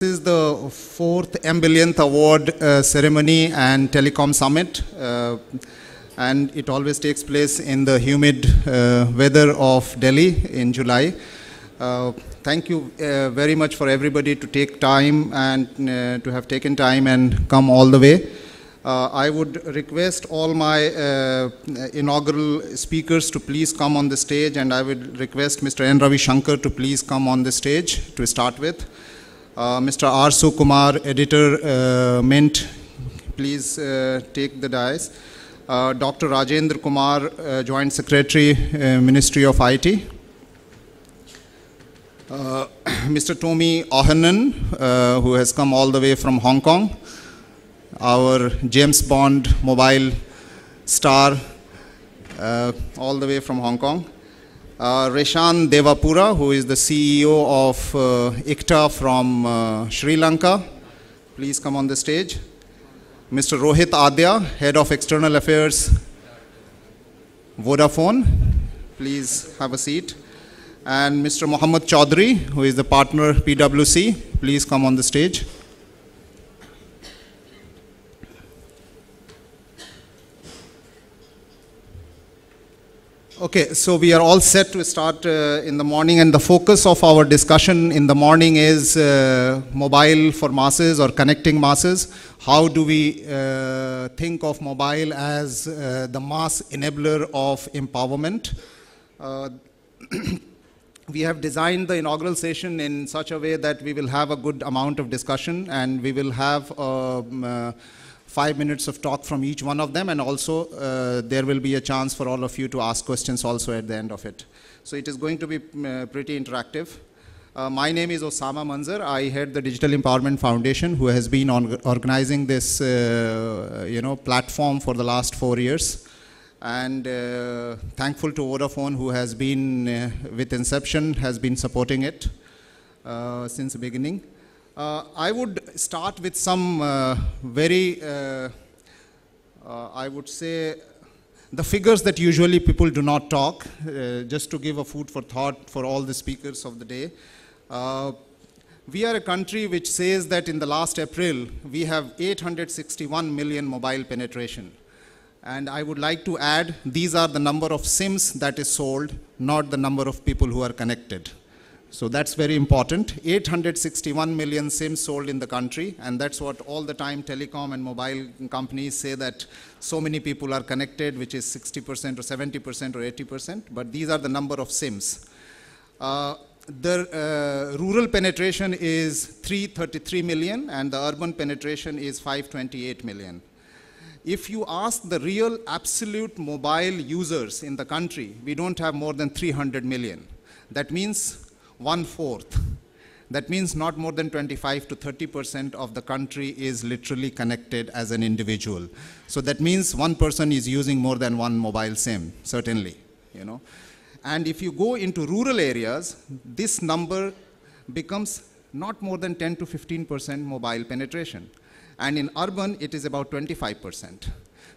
This is the fourth M-billionth award ceremony and telecom summit, and it always takes place in the humid weather of Delhi in July. Thank you very much for everybody to take time and to have taken time and come all the way. I would request all my inaugural speakers to please come on the stage, and I would request Mr. N. Ravi Shankar to please come on the stage to start with. Mr. R. Sukumar, editor, Mint, please take the dais. Dr. Rajendra Kumar, Joint Secretary, Ministry of IT. Mr. Tommy Ohanan, who has come all the way from Hong Kong. Our James Bond mobile star, all the way from Hong Kong. Reshan Devapura, who is the CEO of ICTA from Sri Lanka. Please come on the stage. Mr. Rohit Adya, Head of External Affairs, Vodafone. Please have a seat. And Mr. Mohammad Chaudhary, who is the partner PwC. Please come on the stage. Okay, so we are all set to start in the morning, and the focus of our discussion in the morning is mobile for masses or connecting masses. How do we think of mobile as the mass enabler of empowerment? We have designed the inaugural session in such a way that we will have a good amount of discussion, and we will have 5 minutes of talk from each one of them, and also there will be a chance for all of you to ask questions also at the end of it. So it is going to be pretty interactive. My name is Osama Manzar. I head the Digital Empowerment Foundation, who has been organizing this platform for the last 4 years. And thankful to Vodafone, who has been with inception, has been supporting it since the beginning. I would start with some I would say, the figures that usually people do not talk, just to give a food for thought for all the speakers of the day. We are a country which says that in the last April, we have 861 million mobile penetration. And I would like to add, these are the number of SIMs that is sold, not the number of people who are connected. So that's very important. 861 million SIMs sold in the country, and that's what all the time telecom and mobile companies say, that so many people are connected, which is 60% or 70% or 80%, but these are the number of SIMs. The rural penetration is 333 million, and the urban penetration is 528 million. If you ask the real absolute mobile users in the country, we don't have more than 300 million. That means 1/4. That means not more than 25 to 30% of the country is literally connected as an individual. So that means one person is using more than one mobile SIM, certainly, you know. And if you go into rural areas, this number becomes not more than 10 to 15% mobile penetration. And in urban, it is about 25%.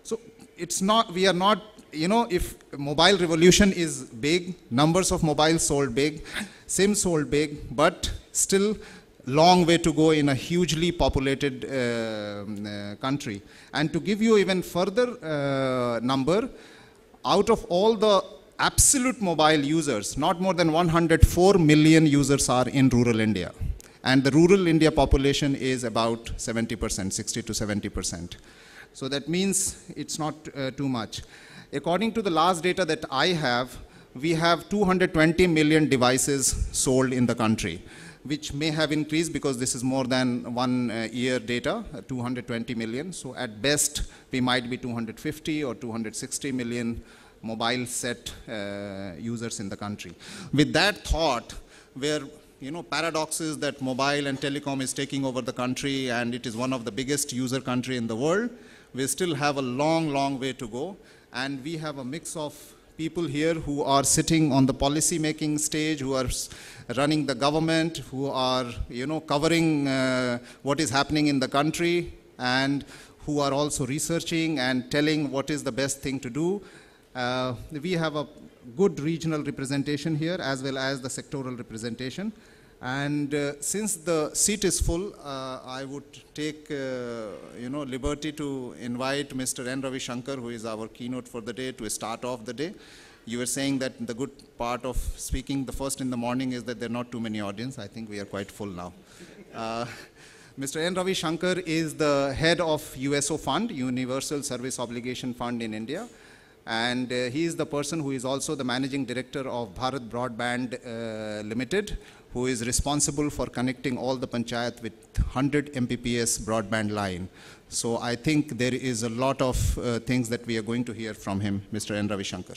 So it's not, we are not, you know, if mobile revolution is big, numbers of mobiles sold big, SIM sold big, but still long way to go in a hugely populated country. And to give you even further number, out of all the absolute mobile users, not more than 104 million users are in rural India. And the rural India population is about 70%, 60 to 70%. So that means it's not too much. According to the last data that I have, we have 220 million devices sold in the country, which may have increased because this is more than 1 year data, 220 million. So at best, we might be 250 or 260 million mobile set users in the country. With that thought, where paradoxes that mobile and telecom is taking over the country, and it is one of the biggest user country in the world, we still have a long, long way to go. And we have a mix of people here who are sitting on the policy making stage, who are running the government, who are covering what is happening in the country, and who are also researching and telling what is the best thing to do. We have a good regional representation here, as well as the sectoral representation. And since the seat is full, I would take liberty to invite Mr. N. Ravi Shankar, who is our keynote for the day, to start off the day. You were saying that the good part of speaking the first in the morning is that there are not too many audience. I think we are quite full now. Mr. N. Ravi Shankar is the head of USO Fund, Universal Service Obligation Fund in India. And he is the person who is also the managing director of Bharat Broadband Limited, who is responsible for connecting all the panchayat with 100 Mbps broadband line. So I think there is a lot of things that we are going to hear from him, Mr. N. Ravi Shankar.